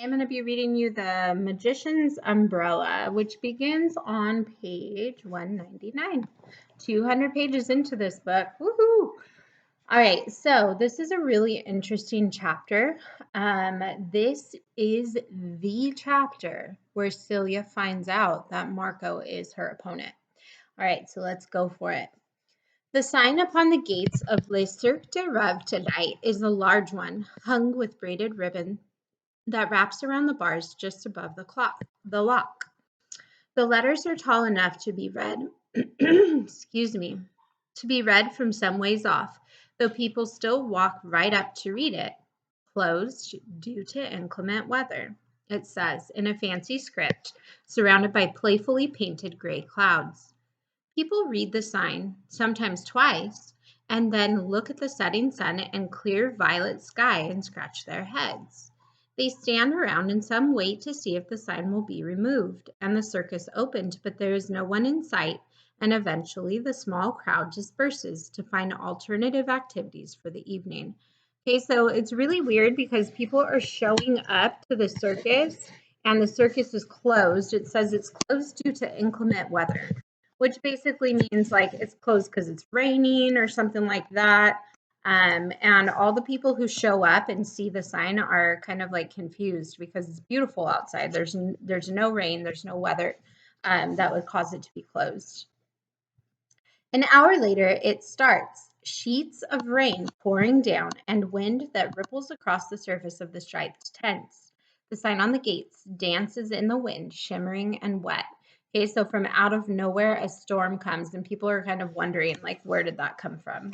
I'm going to be reading you The Magician's Umbrella, which begins on page 199. 200 pages into this book. Woohoo! All right, so this is a really interesting chapter. This is the chapter where Celia finds out that Marco is her opponent. All right, so let's go for it. The sign upon the gates of Le Cirque de Rêve tonight is a large one, hung with braided ribbon that wraps around the bars just above the lock. The letters are tall enough to be read, excuse me, to be read from some ways off, though people still walk right up to read it. Closed due to inclement weather, it says in a fancy script, surrounded by playfully painted gray clouds. People read the sign, sometimes twice, and then look at the setting sun and clear violet sky and scratch their heads. They stand around and some wait to see if the sign will be removed, and the circus opened, but there is no one in sight, and eventually the small crowd disperses to find alternative activities for the evening. Okay, so it's really weird because people are showing up to the circus, and the circus is closed. It says it's closed due to inclement weather, which basically means like it's closed because it's raining or something like that. And all the people who show up and see the sign are kind of like confused because it's beautiful outside. There's no rain, there's no weather that would cause it to be closed. An hour later, it starts. Sheets of rain pouring down and wind that ripples across the surface of the striped tents. The sign on the gates dances in the wind, shimmering and wet. Okay, so from out of nowhere, a storm comes, and people are kind of wondering, like, where did that come from?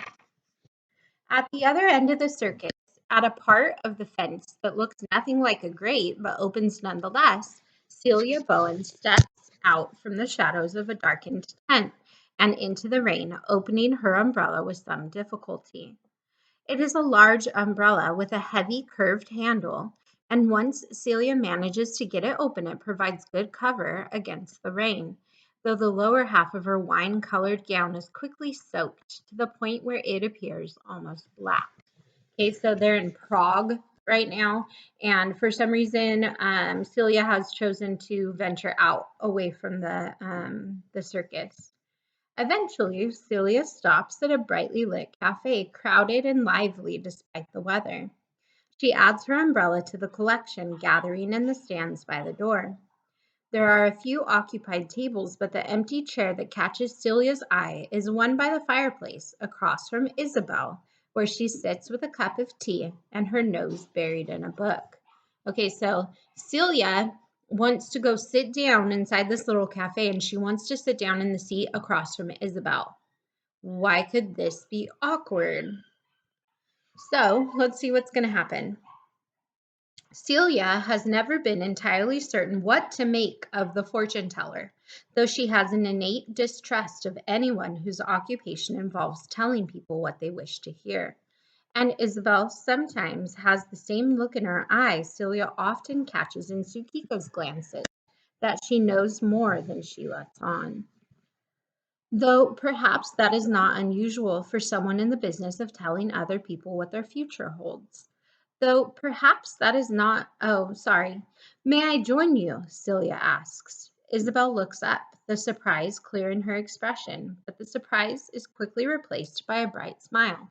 At the other end of the circus, at a part of the fence that looks nothing like a grate but opens nonetheless, Celia Bowen steps out from the shadows of a darkened tent and into the rain, opening her umbrella with some difficulty. It is a large umbrella with a heavy curved handle, and once Celia manages to get it open, it provides good cover against the rain, though the lower half of her wine-colored gown is quickly soaked to the point where it appears almost black. Okay, so they're in Prague right now, and for some reason, Celia has chosen to venture out away from the circus. Eventually, Celia stops at a brightly lit cafe, crowded and lively despite the weather. She adds her umbrella to the collection, gathering in the stands by the door. There are a few occupied tables, but the empty chair that catches Celia's eye is one by the fireplace, across from Isabel, where she sits with a cup of tea and her nose buried in a book. Okay, so Celia wants to go sit down inside this little cafe, and she wants to sit down in the seat across from Isabel. Why could this be awkward? So let's see what's going to happen. Celia has never been entirely certain what to make of the fortune teller, though she has an innate distrust of anyone whose occupation involves telling people what they wish to hear. And Isabel sometimes has the same look in her eyes Celia often catches in Sukiko's glances, that she knows more than she lets on. Though perhaps that is not unusual for someone in the business of telling other people what their future holds. Though perhaps that is not, oh, sorry. May I join you? Celia asks. Isabel looks up, the surprise clear in her expression, but the surprise is quickly replaced by a bright smile.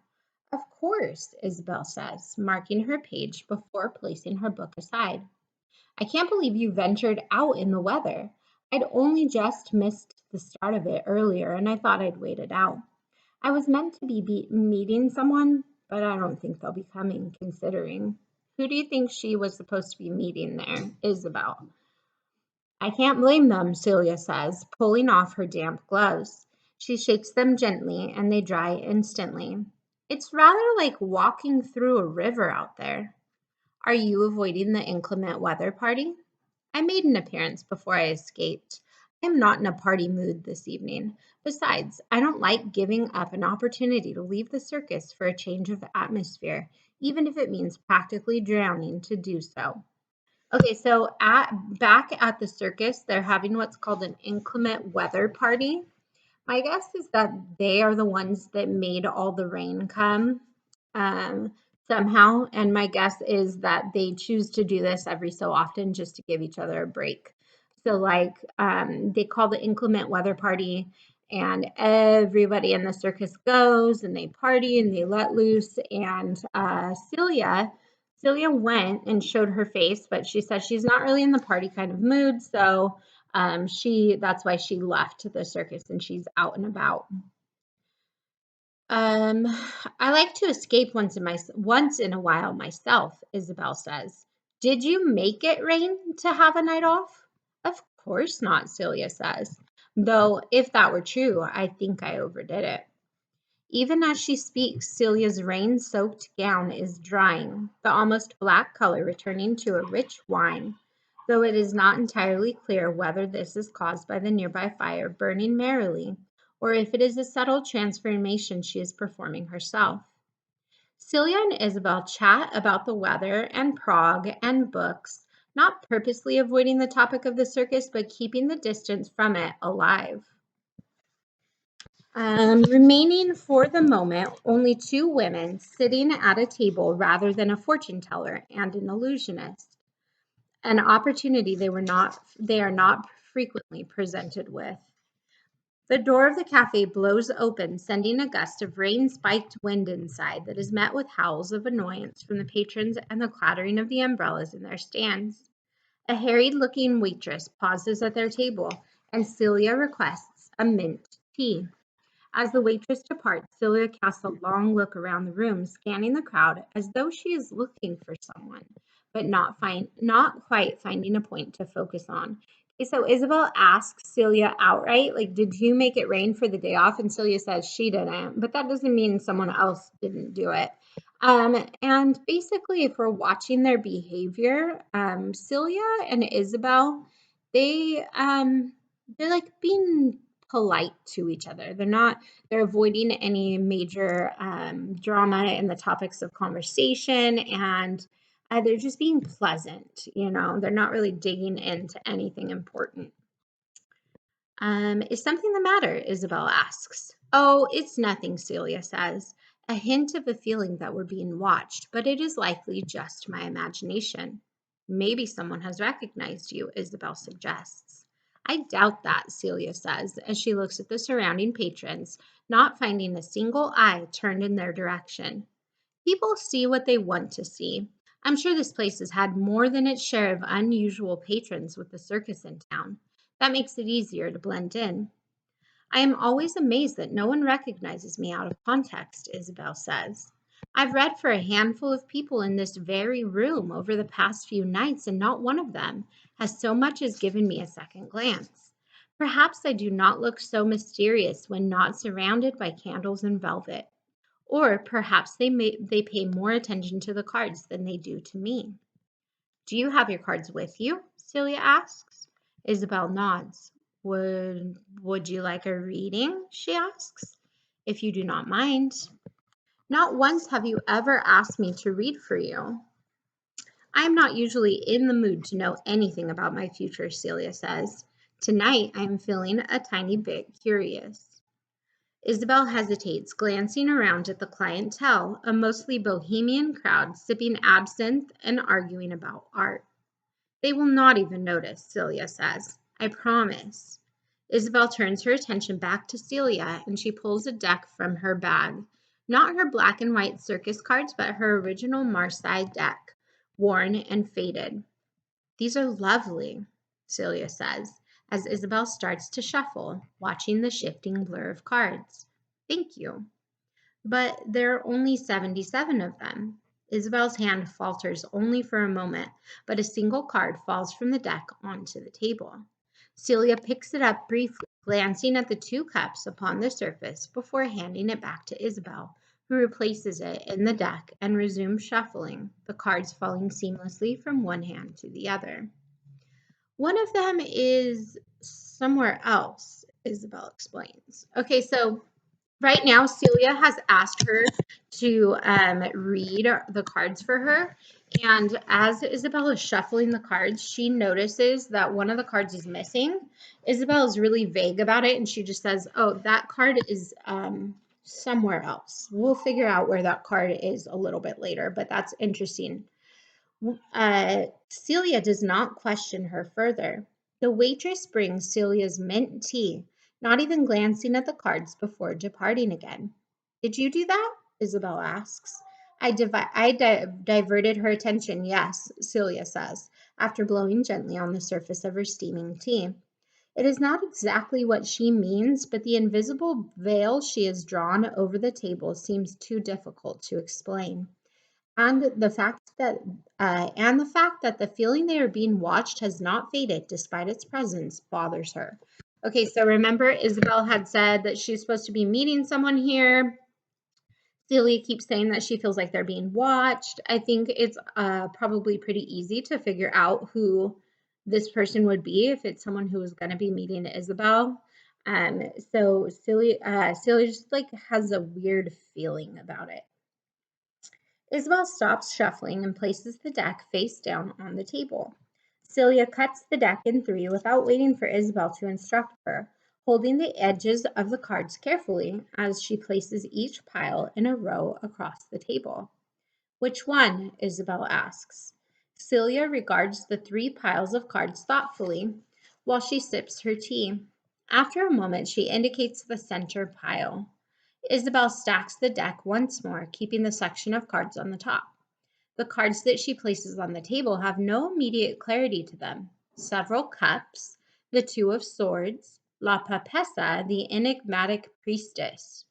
Of course, Isabel says, marking her page before placing her book aside. I can't believe you ventured out in the weather. I'd only just missed the start of it earlier, and I thought I'd wait it out. I was meant to be meeting someone, but I don't think they'll be coming, considering. Who do you think she was supposed to be meeting there? Isabel. I can't blame them, Celia says, pulling off her damp gloves. She shakes them gently, and they dry instantly. It's rather like walking through a river out there. Are you avoiding the inclement weather party? I made an appearance before I escaped. I am not in a party mood this evening. Besides, I don't like giving up an opportunity to leave the circus for a change of atmosphere, even if it means practically drowning to do so. Okay, so back at the circus, they're having what's called an inclement weather party. My guess is that they are the ones that made all the rain come. Um, somehow. And my guess is that they choose to do this every so often just to give each other a break. So like they call the inclement weather party, and everybody in the circus goes and they party and they let loose. And Celia went and showed her face, but she said she's not really in the party kind of mood. So that's why she left the circus and she's out and about. Um, I like to escape once in a while myself, Isabel says. Did you make it rain to have a night off? Of course not, Celia says. Though if that were true, I think I overdid it. Even as she speaks, Celia's rain-soaked gown is drying, the almost black color returning to a rich wine, though it is not entirely clear whether this is caused by the nearby fire burning merrily, or if it is a subtle transformation she is performing herself. Celia and Isabel chat about the weather and Prague and books, not purposely avoiding the topic of the circus, but keeping the distance from it alive. Remaining for the moment only two women sitting at a table rather than a fortune teller and an illusionist, an opportunity they are not frequently presented with. The door of the cafe blows open, sending a gust of rain-spiked wind inside that is met with howls of annoyance from the patrons and the clattering of the umbrellas in their stands. A harried-looking waitress pauses at their table, and Celia requests a mint tea. As the waitress departs, Celia casts a long look around the room, scanning the crowd as though she is looking for someone, but not quite finding a point to focus on. Okay, so Isabel asks Celia outright, like, did you make it rain for the day off? And Celia says she didn't, but that doesn't mean someone else didn't do it. And basically, if we're watching their behavior, Celia and Isabel, they're like being polite to each other. They're avoiding any major drama in the topics of conversation, and they're just being pleasant. They're not really digging into anything important. Is something the matter? Isabel asks. Oh, it's nothing, Celia says, a hint of a feeling that we're being watched, but it is likely just my imagination. Maybe someone has recognized you, Isabel suggests. I doubt that, Celia says, as she looks at the surrounding patrons, not finding a single eye turned in their direction. People see what they want to see. I'm sure this place has had more than its share of unusual patrons with the circus in town. That makes it easier to blend in. I am always amazed that no one recognizes me out of context, Isabel says. I've read for a handful of people in this very room over the past few nights, and not one of them has so much as given me a second glance. Perhaps I do not look so mysterious when not surrounded by candles and velvet. Or perhaps they pay more attention to the cards than they do to me. Do you have your cards with you? Celia asks. Isabel nods. Would you like a reading? She asks. If you do not mind. Not once have you ever asked me to read for you. I am not usually in the mood to know anything about my future, Celia says. Tonight I am feeling a tiny bit curious. Isabel hesitates, glancing around at the clientele, a mostly bohemian crowd sipping absinthe and arguing about art. They will not even notice, Celia says. I promise. Isabel turns her attention back to Celia and she pulls a deck from her bag. Not her black and white circus cards, but her original Marseille deck, worn and faded. These are lovely, Celia says, as Isabel starts to shuffle, watching the shifting blur of cards. Thank you. But there are only 77 of them. Isabel's hand falters only for a moment, but a single card falls from the deck onto the table. Celia picks it up briefly, glancing at the two cups upon the surface before handing it back to Isabel, who replaces it in the deck and resumes shuffling, the cards falling seamlessly from one hand to the other. One of them is somewhere else, Isabel explains. Okay, so right now, Celia has asked her to read the cards for her. And as Isabel is shuffling the cards, she notices that one of the cards is missing. Isabel is really vague about it, and she just says, oh, that card is somewhere else. We'll figure out where that card is a little bit later, but that's interesting. Celia does not question her further. The waitress brings Celia's mint tea, not even glancing at the cards before departing again. Did you do that? Isabel asks. I diverted her attention, yes, Celia says, after blowing gently on the surface of her steaming tea. It is not exactly what she means, but the invisible veil she has drawn over the table seems too difficult to explain. And the fact that the feeling they are being watched has not faded despite its presence bothers her. Okay, so remember Isabel had said that she's supposed to be meeting someone here. Celia keeps saying that she feels like they're being watched. I think it's probably pretty easy to figure out who this person would be if it's someone who is going to be meeting Isabel. So Celia just like has a weird feeling about it. Isabel stops shuffling and places the deck face down on the table. Celia cuts the deck in three without waiting for Isabel to instruct her, holding the edges of the cards carefully as she places each pile in a row across the table. Which one? Isabel asks. Celia regards the three piles of cards thoughtfully while she sips her tea. After a moment, she indicates the center pile. Isabel stacks the deck once more, keeping the section of cards on the top. The cards that she places on the table have no immediate clarity to them. Several cups, the two of swords, La Papessa, the enigmatic priestess.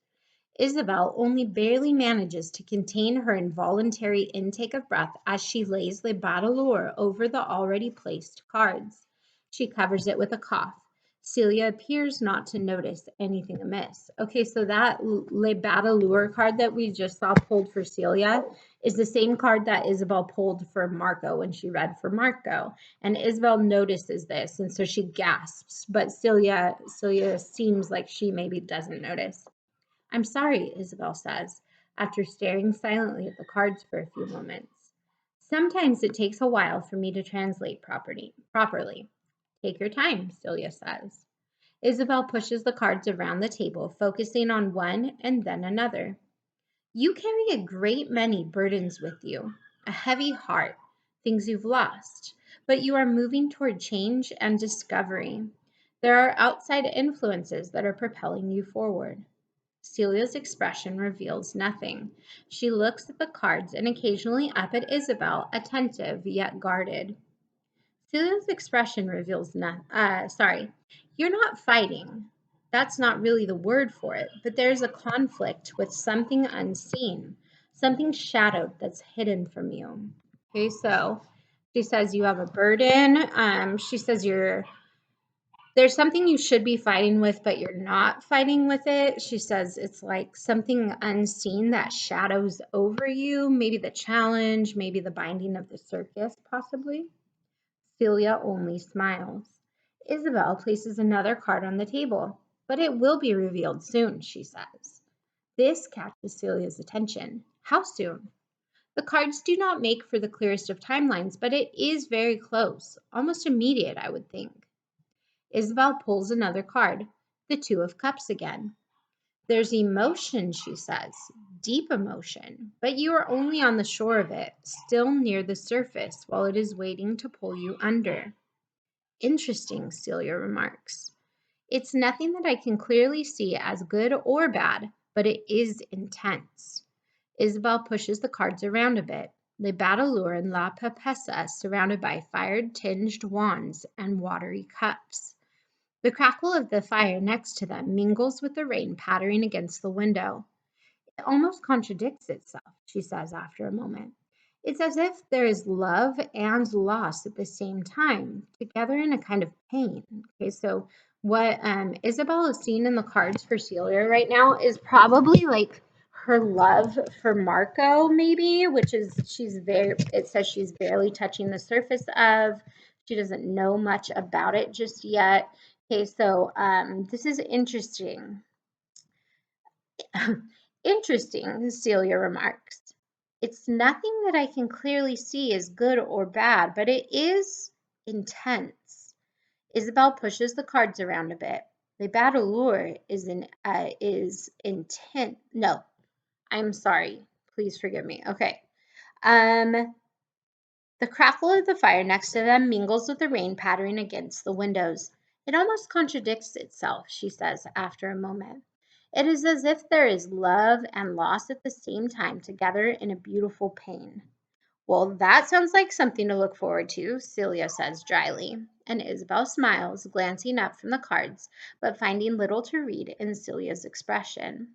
Isabel only barely manages to contain her involuntary intake of breath as she lays Le Battledore over the already placed cards. She covers it with a cough. Celia appears not to notice anything amiss. Okay, so that Le Battledore card that we just saw pulled for Celia is the same card that Isabel pulled for Marco when she read for Marco. And Isabel notices this, and so she gasps, but Celia seems like she maybe doesn't notice. I'm sorry, Isabel says, after staring silently at the cards for a few moments. Sometimes it takes a while for me to translate properly. Take your time, Celia says. Isabel pushes the cards around the table, focusing on one and then another. You carry a great many burdens with you, a heavy heart, things you've lost, but you are moving toward change and discovery. There are outside influences that are propelling you forward. Celia's expression reveals nothing. She looks at the cards and occasionally up at Isabel, attentive yet guarded. Celia's expression reveals you're not fighting. That's not really the word for it, but there's a conflict with something unseen, something shadowed that's hidden from you. Okay, so she says you have a burden. She says there's something you should be fighting with, but you're not fighting with it. She says it's like something unseen that shadows over you, maybe the challenge, maybe the binding of the circus, possibly. Celia only smiles. Isabel places another card on the table, but it will be revealed soon, she says. This catches Celia's attention. How soon? The cards do not make for the clearest of timelines, but it is very close, almost immediate, I would think. Isabel pulls another card, the Two of Cups again. There's emotion, she says, deep emotion, but you are only on the shore of it, still near the surface, while it is waiting to pull you under. Interesting, Celia remarks. It's nothing that I can clearly see as good or bad, but it is intense. Isabel pushes the cards around a bit. Le Battledore and La Papessa surrounded by fire-tinged wands and watery cups. The crackle of the fire next to them mingles with the rain pattering against the window. It almost contradicts itself, she says after a moment. It's as if there is love and loss at the same time, together in a kind of pain. Okay, so what Isabel is seeing in the cards for Celia right now is probably like her love for Marco, maybe, which is it says she's barely touching the surface of. She doesn't know much about it just yet. Okay, so this is interesting. Interesting, Celia remarks. It's nothing that I can clearly see as good or bad, but it is intense. Isabel pushes the cards around a bit. Le Battledore is intent. No, I'm sorry. Please forgive me. Okay. Um, the crackle of the fire next to them mingles with the rain pattering against the windows. It almost contradicts itself, she says after a moment. It is as if there is love and loss at the same time together in a beautiful pain. Well, that sounds like something to look forward to, Celia says dryly, and Isabel smiles, glancing up from the cards, but finding little to read in Celia's expression.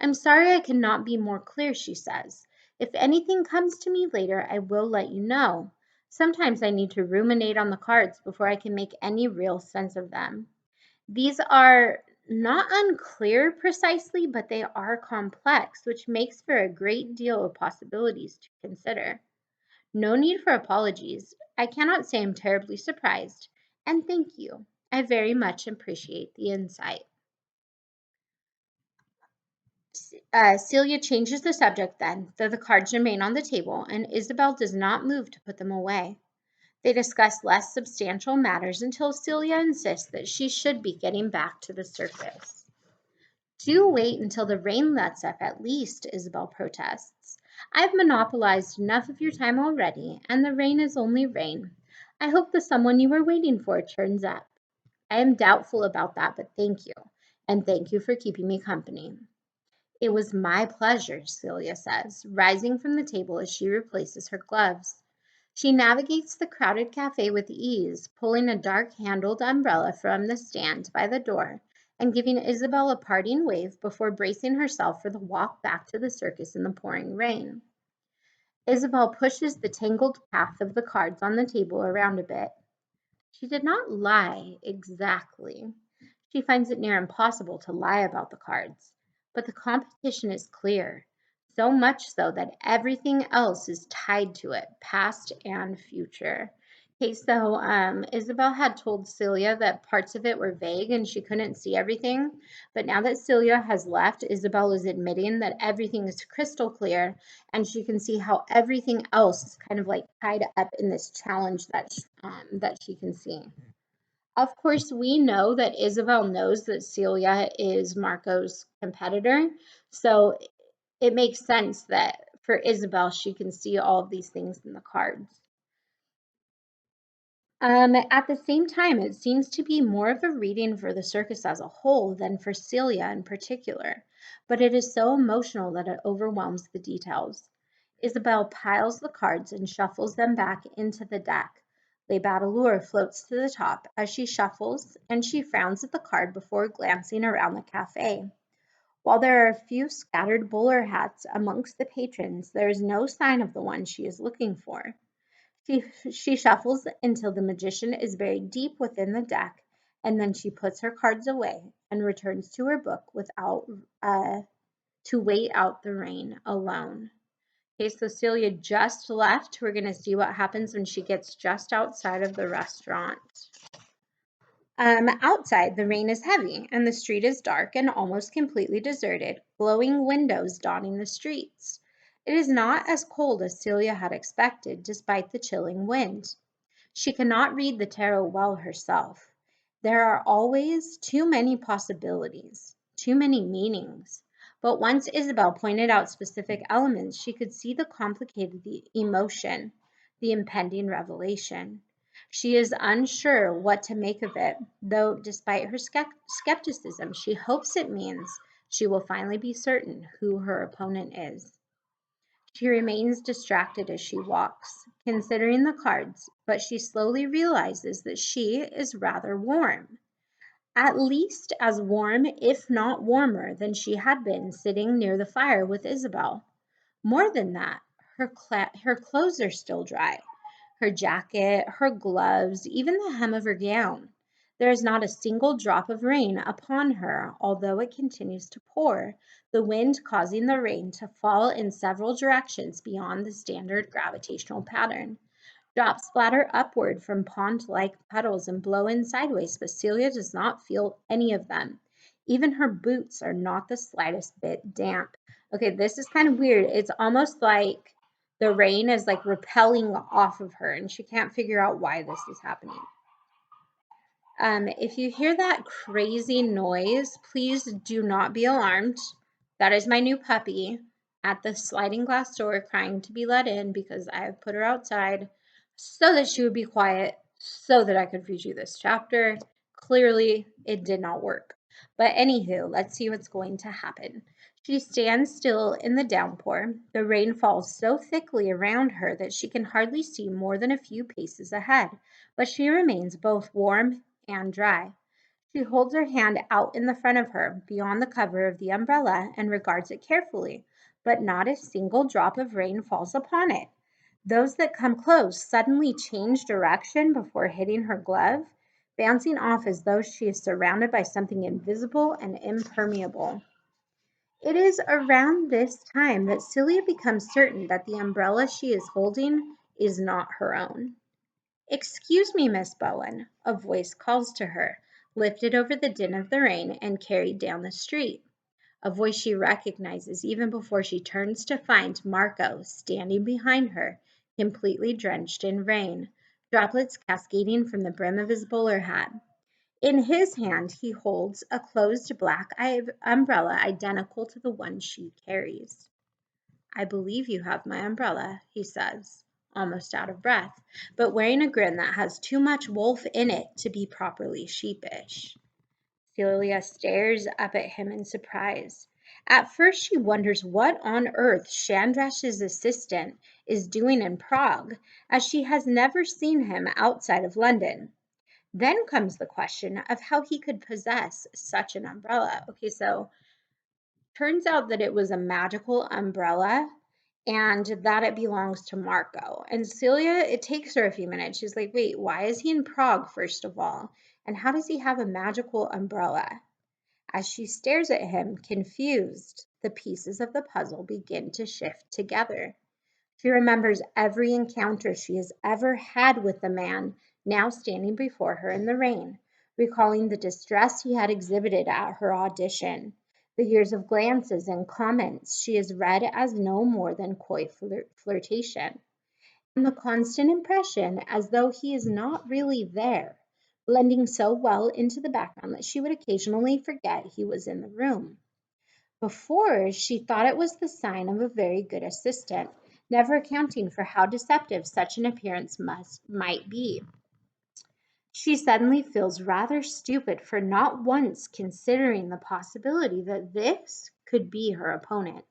I'm sorry I cannot be more clear, she says. If anything comes to me later, I will let you know. Sometimes I need to ruminate on the cards before I can make any real sense of them. These are not unclear precisely, but they are complex, which makes for a great deal of possibilities to consider. No need for apologies. I cannot say I'm terribly surprised, and thank you. I very much appreciate the insight. Celia changes the subject then, though the cards remain on the table, and Isabel does not move to put them away. They discuss less substantial matters until Celia insists that she should be getting back to the circus. Do wait until the rain lets up at least, Isabel protests. I've monopolized enough of your time already, and the rain is only rain. I hope the someone you were waiting for turns up. I am doubtful about that, but thank you. And thank you for keeping me company. It was my pleasure, Celia says, rising from the table as she replaces her gloves. She navigates the crowded cafe with ease, pulling a dark-handled umbrella from the stand by the door and giving Isabel a parting wave before bracing herself for the walk back to the circus in the pouring rain. Isabel pushes the tangled path of the cards on the table around a bit. She did not lie exactly. She finds it near impossible to lie about the cards. But the competition is clear, so much so that everything else is tied to it, past and future. Okay, so Isabel had told Celia that parts of it were vague and she couldn't see everything. But now that Celia has left, Isabel is admitting that everything is crystal clear and she can see how everything else is kind of like tied up in this challenge that she can see. Of course, we know that Isabel knows that Celia is Marco's competitor, so it makes sense that for Isabel, she can see all of these things in the cards. At the same time, it seems to be more of a reading for the circus as a whole than for Celia in particular, but it is so emotional that it overwhelms the details. Isabel piles the cards and shuffles them back into the deck. Les Battledore floats to the top as she shuffles, and she frowns at the card before glancing around the cafe. While there are a few scattered bowler hats amongst the patrons, there is no sign of the one she is looking for. She shuffles until the magician is buried deep within the deck, and then she puts her cards away and returns to her book to wait out the rain alone. Okay, so Celia just left. We're going to see what happens when she gets just outside of the restaurant. Outside, the rain is heavy, and the street is dark and almost completely deserted, glowing windows dotting the streets. It is not as cold as Celia had expected, despite the chilling wind. She cannot read the tarot well herself. There are always too many possibilities, too many meanings. But once Isabel pointed out specific elements, she could see the complicated emotion, the impending revelation. She is unsure what to make of it, though despite her skepticism, she hopes it means she will finally be certain who her opponent is. She remains distracted as she walks, considering the cards, but she slowly realizes that she is rather warm. At least as warm, if not warmer, than she had been sitting near the fire with Isabel. More than that, her clothes are still dry. Her jacket, her gloves, even the hem of her gown. There is not a single drop of rain upon her, although it continues to pour, the wind causing the rain to fall in several directions beyond the standard gravitational pattern. Drops splatter upward from pond-like puddles and blow in sideways, but Celia does not feel any of them. Even her boots are not the slightest bit damp. Okay, this is kind of weird. It's almost like the rain is like repelling off of her, and she can't figure out why this is happening. If you hear that crazy noise, please do not be alarmed. That is my new puppy at the sliding glass door crying to be let in because I have put her outside so that she would be quiet so that I could read you this chapter. Clearly, it did not work. But anywho, let's see what's going to happen. She stands still in the downpour. The rain falls so thickly around her that she can hardly see more than a few paces ahead, but she remains both warm and dry. She holds her hand out in the front of her, beyond the cover of the umbrella, and regards it carefully, but not a single drop of rain falls upon it. Those that come close suddenly change direction before hitting her glove, bouncing off as though she is surrounded by something invisible and impermeable. It is around this time that Celia becomes certain that the umbrella she is holding is not her own. "Excuse me, Miss Bowen," a voice calls to her, lifted over the din of the rain and carried down the street. A voice she recognizes even before she turns to find Marco standing behind her, completely drenched in rain, droplets cascading from the brim of his bowler hat. In his hand he holds a closed black umbrella identical to the one she carries. "I believe you have my umbrella," he says, almost out of breath, but wearing a grin that has too much wolf in it to be properly sheepish. Celia stares up at him in surprise. At first she wonders what on earth Chandrash's assistant is doing in Prague, as she has never seen him outside of London. Then comes the question of how he could possess such an umbrella. Okay, so turns out that it was a magical umbrella and that it belongs to Marco. And Celia, it takes her a few minutes. She's like, wait, why is he in Prague, first of all? And how does he have a magical umbrella? As she stares at him, confused, the pieces of the puzzle begin to shift together. She remembers every encounter she has ever had with the man now standing before her in the rain, recalling the distress he had exhibited at her audition, the years of glances and comments she has read as no more than coy flirtation, and the constant impression as though he is not really there, blending so well into the background that she would occasionally forget he was in the room. Before, she thought it was the sign of a very good assistant, never accounting for how deceptive such an appearance might be. She suddenly feels rather stupid for not once considering the possibility that this could be her opponent.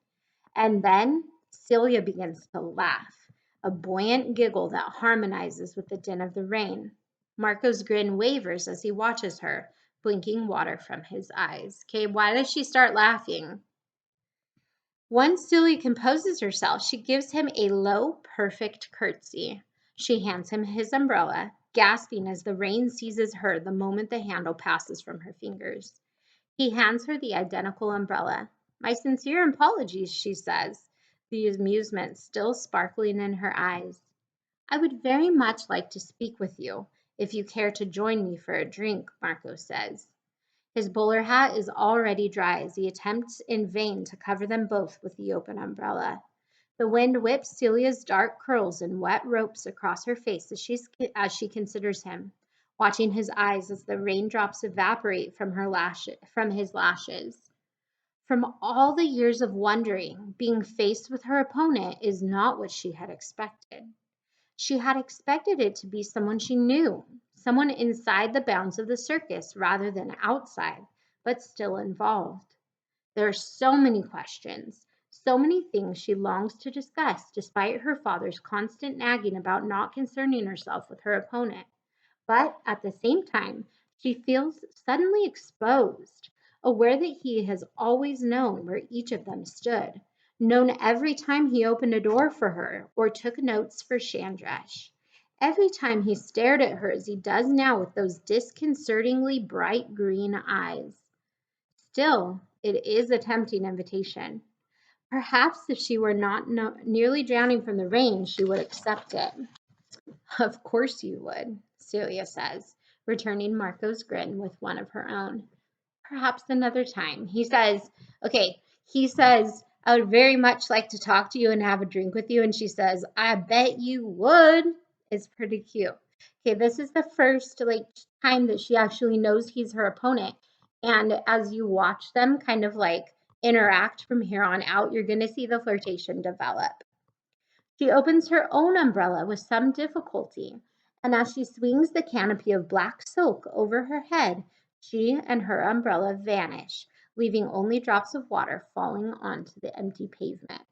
And then Celia begins to laugh, a buoyant giggle that harmonizes with the din of the rain. Marco's grin wavers as he watches her, blinking water from his eyes. Okay, why does she start laughing? Once Celia composes herself, she gives him a low, perfect curtsy. She hands him his umbrella, gasping as the rain seizes her the moment the handle passes from her fingers. He hands her the identical umbrella. "My sincere apologies," she says, the amusement still sparkling in her eyes. "I would very much like to speak with you, if you care to join me for a drink," Marco says. His bowler hat is already dry as he attempts in vain to cover them both with the open umbrella. The wind whips Celia's dark curls in wet ropes across her face as she considers him, watching his eyes as the raindrops evaporate from his lashes. From all the years of wondering, being faced with her opponent is not what she had expected. She had expected it to be someone she knew, someone inside the bounds of the circus rather than outside, but still involved. There are so many questions, so many things she longs to discuss, despite her father's constant nagging about not concerning herself with her opponent. But at the same time, she feels suddenly exposed, aware that he has always known where each of them stood, known every time he opened a door for her or took notes for Chandrash, every time he stared at her as he does now with those disconcertingly bright green eyes. Still, it is a tempting invitation. Perhaps if she were not nearly drowning from the rain, she would accept it. "Of course you would," Celia says, returning Marco's grin with one of her own. "Perhaps another time." He says, "I would very much like to talk to you and have a drink with you." And she says, "I bet you would." It's pretty cute. Okay, this is the first like time that she actually knows he's her opponent. And as you watch them kind of like interact from here on out, you're going to see the flirtation develop. She opens her own umbrella with some difficulty, and as she swings the canopy of black silk over her head, she and her umbrella vanish, leaving only drops of water falling onto the empty pavement.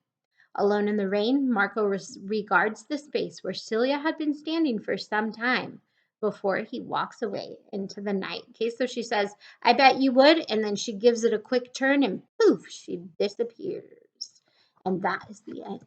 Alone in the rain, Marco regards the space where Celia had been standing for some time before he walks away into the night. Okay, so she says, I bet you would. And then she gives it a quick turn and poof, she disappears. And that is the end.